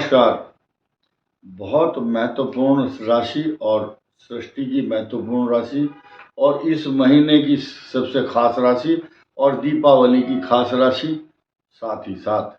नमस्कार। बहुत महत्वपूर्ण राशि और सृष्टि की महत्वपूर्ण राशि और इस महीने की सबसे खास राशि और दीपावली की खास राशि, साथ ही साथ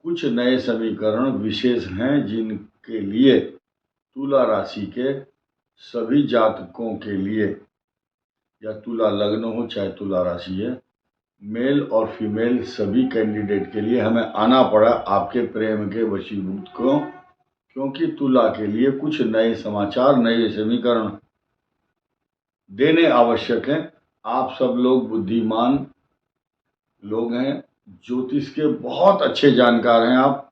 कुछ नए समीकरण विशेष हैं जिनके लिए तुला राशि के सभी जातकों के लिए, या तुला लग्न हो चाहे तुला राशि है, मेल और फीमेल सभी कैंडिडेट के लिए हमें आना पड़ा आपके प्रेम के वशीभूत को, क्योंकि तुला के लिए कुछ नए समाचार, नए समीकरण देने आवश्यक हैं। आप सब लोग बुद्धिमान लोग हैं, ज्योतिष के बहुत अच्छे जानकार हैं आप।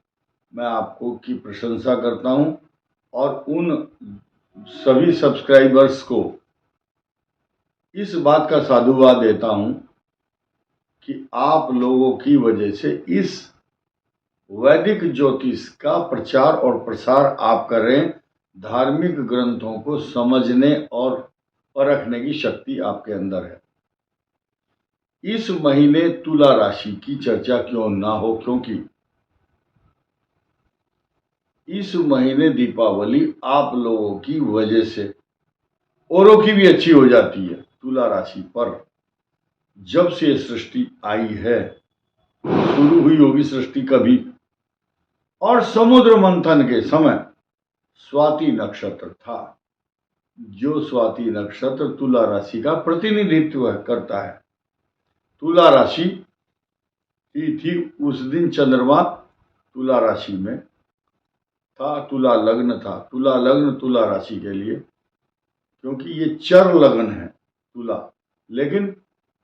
मैं आपको की प्रशंसा करता हूं और उन सभी सब्सक्राइबर्स को इस बात का साधुवाद देता हूं कि आप लोगों की वजह से इस वैदिक ज्योतिष का प्रचार और प्रसार आप कर रहे हैं। धार्मिक ग्रंथों को समझने और परखने की शक्ति आपके अंदर है। इस महीने तुला राशि की चर्चा क्यों ना हो, क्योंकि इस महीने दीपावली आप लोगों की वजह से औरों की भी अच्छी हो जाती है। तुला राशि पर जब से सृष्टि आई है, शुरू हुई होगी सृष्टि कभी, और समुद्र मंथन के समय स्वाति नक्षत्र था, जो स्वाति नक्षत्र तुला राशि का प्रतिनिधित्व करता है। तुला राशि थी उस दिन चंद्रमा तुला राशि में था, तुला लग्न था। तुला लग्न तुला राशि के लिए, क्योंकि ये चर लगन है तुला, लेकिन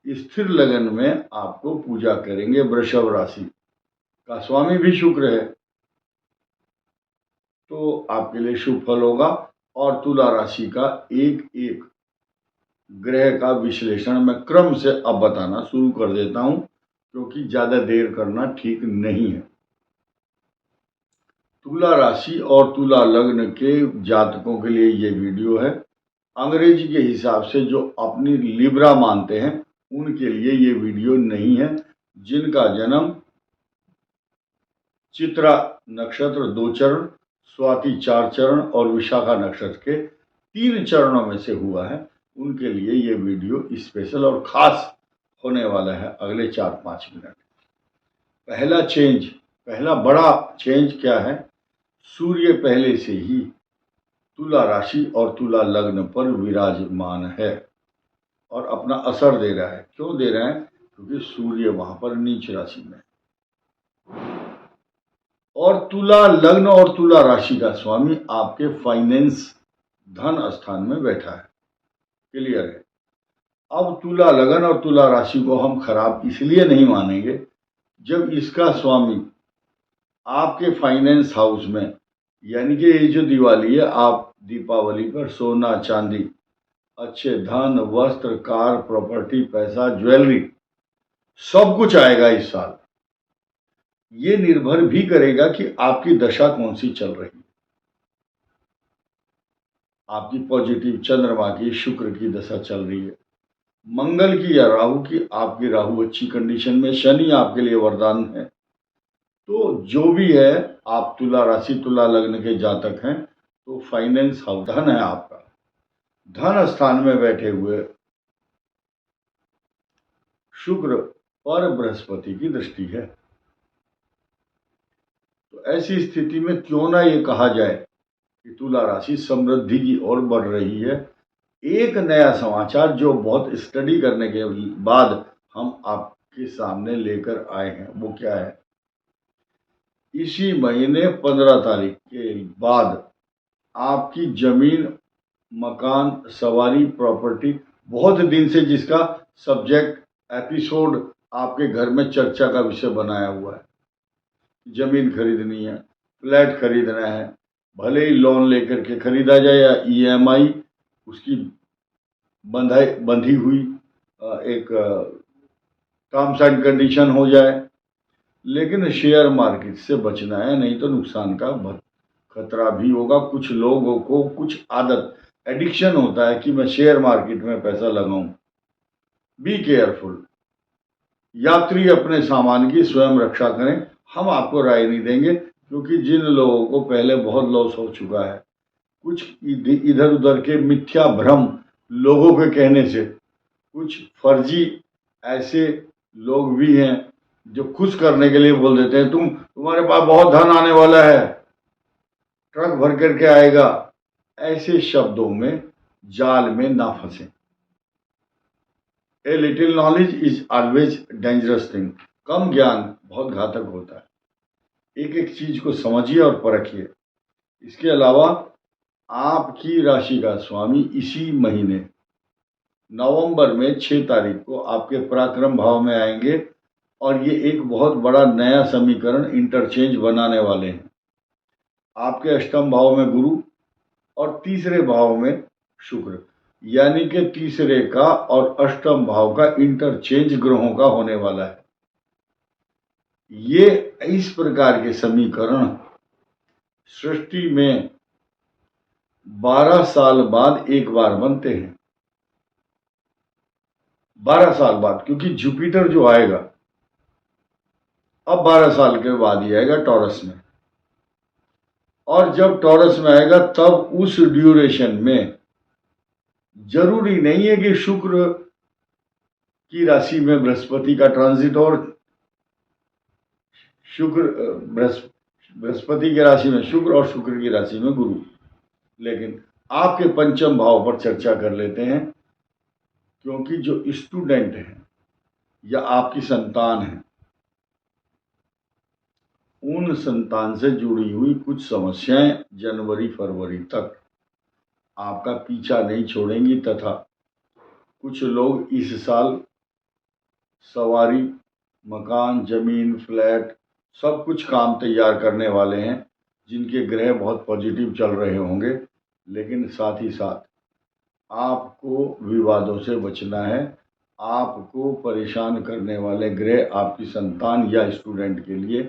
स्थिर लगन में आपको पूजा करेंगे। वृषभ राशि का स्वामी भी शुक्र है, तो आपके लिए शुभ फल होगा। और तुला राशि का एक एक ग्रह का विश्लेषण मैं क्रम से अब बताना शुरू कर देता हूं, क्योंकि ज्यादा देर करना ठीक नहीं है। तुला राशि और तुला लग्न के जातकों के लिए ये वीडियो है। अंग्रेजी के हिसाब से जो अपनी लिब्रा मानते हैं उनके लिए ये वीडियो नहीं है। जिनका जन्म चित्रा नक्षत्र 2 चरण, स्वाति 4 चरण और विशाखा नक्षत्र के 3 चरणों में से हुआ है, उनके लिए ये वीडियो स्पेशल और खास होने वाला है अगले 4-5 मिनट। पहला बड़ा चेंज क्या है? सूर्य पहले से ही तुला राशि और तुला लग्न पर विराजमान है और अपना असर दे रहा है। क्यों दे रहा है? क्योंकि सूर्य वहां पर नीच राशि में, और तुला लग्न और तुला राशि का स्वामी आपके फाइनेंस धन स्थान में बैठा है। क्लियर है? अब तुला लगन और तुला राशि को हम खराब इसलिए नहीं मानेंगे, जब इसका स्वामी आपके फाइनेंस हाउस में, यानी कि ये जो दिवाली है, आप दीपावली पर सोना चांदी, अच्छे धन, वस्त्र, कार, प्रॉपर्टी, पैसा, ज्वेलरी सब कुछ आएगा इस साल। ये निर्भर भी करेगा कि आपकी दशा कौन सी चल रही है। आपकी पॉजिटिव चंद्रमा की, शुक्र की दशा चल रही है, मंगल की या राहु की। आपकी राहु अच्छी कंडीशन में, शनि आपके लिए वरदान है। तो जो भी है, आप तुला राशि तुला लग्न के जातक हैं, तो फाइनेंस हाउस धन है आपका, धन स्थान में बैठे हुए शुक्र पर बृहस्पति की दृष्टि है। तो ऐसी स्थिति में क्यों ना ये कहा जाए कि तुला राशि समृद्धि की ओर बढ़ रही है। एक नया समाचार जो बहुत स्टडी करने के बाद हम आपके सामने लेकर आए हैं, वो क्या है? इसी महीने 15 तारीख के बाद आपकी जमीन, मकान, सवारी, प्रॉपर्टी, बहुत दिन से जिसका सब्जेक्ट एपिसोड आपके घर में चर्चा का विषय बनाया हुआ है, जमीन खरीदनी है, फ्लैट खरीदना है, भले ही लोन लेकर के खरीदा जाए या ईएमआई उसकी बंधी हुई एक टर्म्स एंड कंडीशन हो जाए, लेकिन शेयर मार्केट से बचना है, नहीं तो नुकसान का खतरा भी होगा। कुछ लोगों को कुछ आदत, एडिक्शन होता है कि मैं शेयर मार्केट में पैसा लगाऊं। Be careful. यात्री अपने सामान की स्वयं रक्षा करें, हम आपको राय नहीं देंगे। क्योंकि जिन लोगों को पहले बहुत लॉस हो चुका है, कुछ इधर उधर के मिथ्या भ्रम लोगों के कहने से, कुछ फर्जी ऐसे लोग भी हैं जो खुश करने के लिए बोल देते हैं तुम्हारे पास बहुत धन आने वाला है, ट्रक भर करके आएगा। ऐसे शब्दों में, जाल में ना फंसे। A little knowledge is always dangerous thing. कम ज्ञान बहुत घातक होता है। एक एक चीज को समझिए और परखिए। इसके अलावा आपकी राशि का स्वामी इसी महीने नवंबर में 6 तारीख को आपके पराक्रम भाव में आएंगे और ये एक बहुत बड़ा नया समीकरण इंटरचेंज बनाने वाले हैं। आपके अष्टम भाव में गुरु और तीसरे भाव में शुक्र, यानी कि तीसरे का और अष्टम भाव का इंटरचेंज ग्रहों का होने वाला है। ये इस प्रकार के समीकरण सृष्टि में 12 साल बाद एक बार बनते हैं। 12 साल बाद, क्योंकि जुपिटर जो आएगा अब 12 साल के बाद ही आएगा टॉरस में, और जब टॉरस में आएगा तब उस ड्यूरेशन में जरूरी नहीं है कि शुक्र की राशि में बृहस्पति का ट्रांजिट और बृहस्पति की राशि में शुक्र और शुक्र की राशि में गुरु। लेकिन आपके पंचम भाव पर चर्चा कर लेते हैं, क्योंकि जो स्टूडेंट हैं या आपकी संतान है, उन संतान से जुड़ी हुई कुछ समस्याएं जनवरी फरवरी तक आपका पीछा नहीं छोड़ेंगी, तथा कुछ लोग इस साल सवारी, मकान, जमीन, फ्लैट सब कुछ काम तैयार करने वाले हैं, जिनके ग्रह बहुत पॉजिटिव चल रहे होंगे। लेकिन साथ ही साथ आपको विवादों से बचना है। आपको परेशान करने वाले ग्रह आपकी संतान या स्टूडेंट के लिए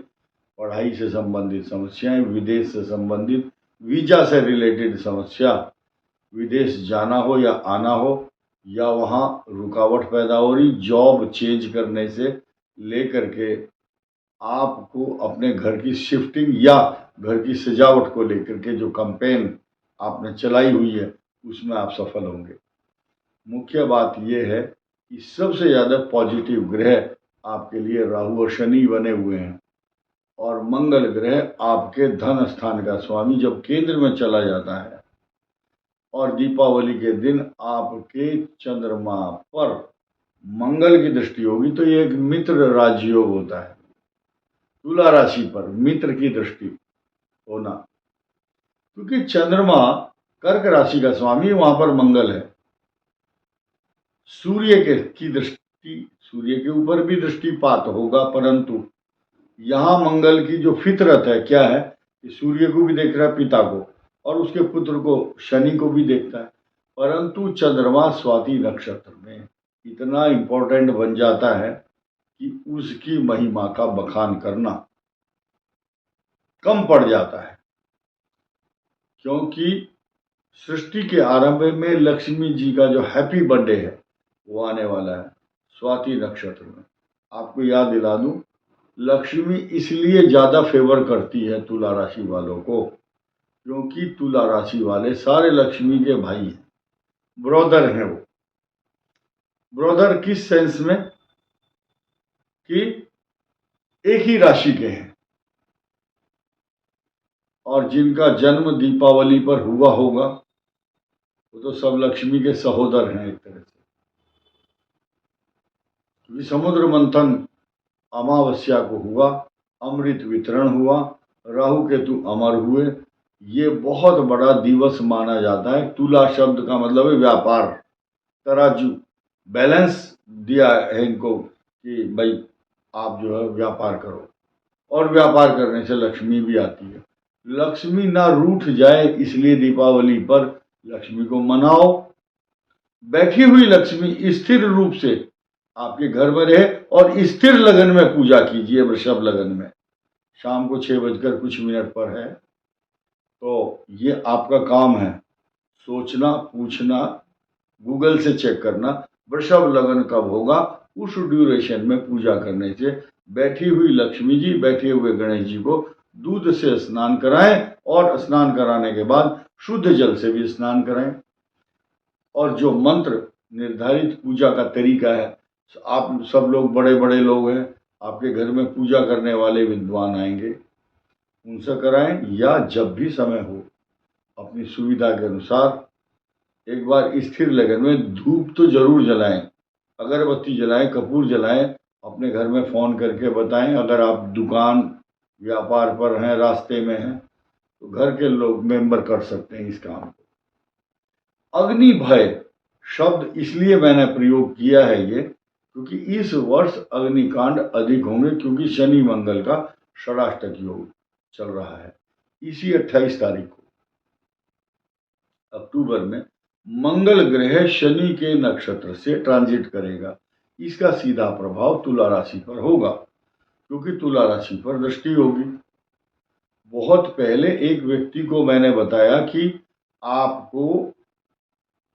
पढ़ाई से संबंधित समस्याएं, विदेश से संबंधित, वीजा से रिलेटेड समस्या, विदेश जाना हो या आना हो, या वहाँ रुकावट पैदा हो रही, जॉब चेंज करने से लेकर के आपको अपने घर की शिफ्टिंग या घर की सजावट को लेकर के जो कैंपेन आपने चलाई हुई है उसमें आप सफल होंगे। मुख्य बात यह है कि सबसे ज़्यादा पॉजिटिव ग्रह आपके लिए राहु और शनि बने हुए हैं, और मंगल ग्रह आपके धन स्थान का स्वामी जब केंद्र में चला जाता है और दीपावली के दिन आपके चंद्रमा पर मंगल की दृष्टि होगी, तो ये एक मित्र राजयोग होता है। तुला राशि पर मित्र की दृष्टि होना, क्योंकि चंद्रमा कर्क राशि का स्वामी, वहां पर मंगल है। सूर्य की दृष्टि, सूर्य के ऊपर भी दृष्टिपात होगा, परंतु यहाँ मंगल की जो फितरत है क्या है कि सूर्य को भी देख रहा है, पिता को, और उसके पुत्र को शनि को भी देखता है। परंतु चंद्रमा स्वाति नक्षत्र में इतना इंपॉर्टेंट बन जाता है कि उसकी महिमा का बखान करना कम पड़ जाता है, क्योंकि सृष्टि के आरंभ में लक्ष्मी जी का जो हैप्पी बर्थडे है वो आने वाला है स्वाति नक्षत्र में। आपको याद दिला दूं, लक्ष्मी इसलिए ज्यादा फेवर करती है तुला राशि वालों को, क्योंकि तुला राशि वाले सारे लक्ष्मी के भाई हैं, ब्रदर हैं। वो ब्रदर किस सेंस में कि एक ही राशि के हैं, और जिनका जन्म दीपावली पर हुआ होगा वो तो सब लक्ष्मी के सहोदर हैं एक तरह से। क्योंकि समुद्र मंथन अमावस्या को हुआ, अमृत वितरण हुआ, राहु केतु अमर हुए। ये बहुत बड़ा दिवस माना जाता है। तुला शब्द का मतलब है व्यापार, तराजू, बैलेंस दिया है इनको कि भाई आप जो है व्यापार करो, और व्यापार करने से लक्ष्मी भी आती है। लक्ष्मी ना रूठ जाए इसलिए दीपावली पर लक्ष्मी को मनाओ। बैठी हुई लक्ष्मी स्थिर रूप से आपके घर में रहे, और स्थिर लगन में पूजा कीजिए। वृषभ लगन में शाम को 6 बजकर कुछ मिनट पर है, तो ये आपका काम है सोचना, पूछना, गूगल से चेक करना वृषभ लगन कब होगा। उस ड्यूरेशन में पूजा करने से बैठी हुई लक्ष्मी जी, बैठे हुए गणेश जी को दूध से स्नान कराएं और स्नान कराने के बाद शुद्ध जल से भी स्नान कराएं। और जो मंत्र निर्धारित पूजा का तरीका है, आप सब लोग बड़े बड़े लोग हैं, आपके घर में पूजा करने वाले विद्वान आएंगे, उनसे कराएं, या जब भी समय हो अपनी सुविधा के अनुसार एक बार स्थिर लगन में धूप तो जरूर जलाएं, अगरबत्ती जलाएं, कपूर जलाएं, अपने घर में फोन करके बताएं। अगर आप दुकान व्यापार पर हैं, रास्ते में हैं, तो घर के लोग मेंबर कर सकते हैं इस काम को। अग्नि भय शब्द इसलिए मैंने प्रयोग किया है ये, क्योंकि इस वर्ष अग्निकांड अधिक होंगे, क्योंकि शनि मंगल का षडाष्टक योग चल रहा है। इसी 28 तारीख को अक्टूबर में मंगल ग्रह शनि के नक्षत्र से ट्रांजिट करेगा। इसका सीधा प्रभाव तुला राशि पर होगा, क्योंकि तुला राशि पर दृष्टि होगी। बहुत पहले एक व्यक्ति को मैंने बताया कि आपको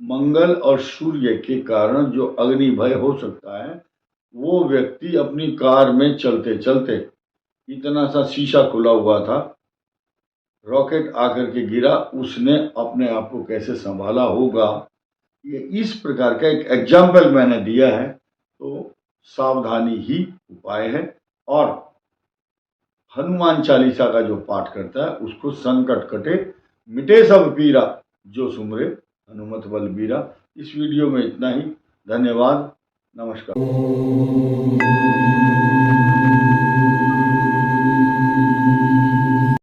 मंगल और सूर्य के कारण जो अग्नि भय हो सकता है, वो व्यक्ति अपनी कार में चलते चलते इतना सा शीशा खुला हुआ था, रॉकेट आकर के गिरा, उसने अपने आप को कैसे संभाला होगा, ये इस प्रकार का एक एग्जाम्पल मैंने दिया है। तो सावधानी ही उपाय है। और हनुमान चालीसा का जो पाठ करता है उसको संकट कटे मिटे सब पीरा, जो सुमरे हनुमत बल बीरा। इस वीडियो में इतना ही। धन्यवाद। नमस्कार।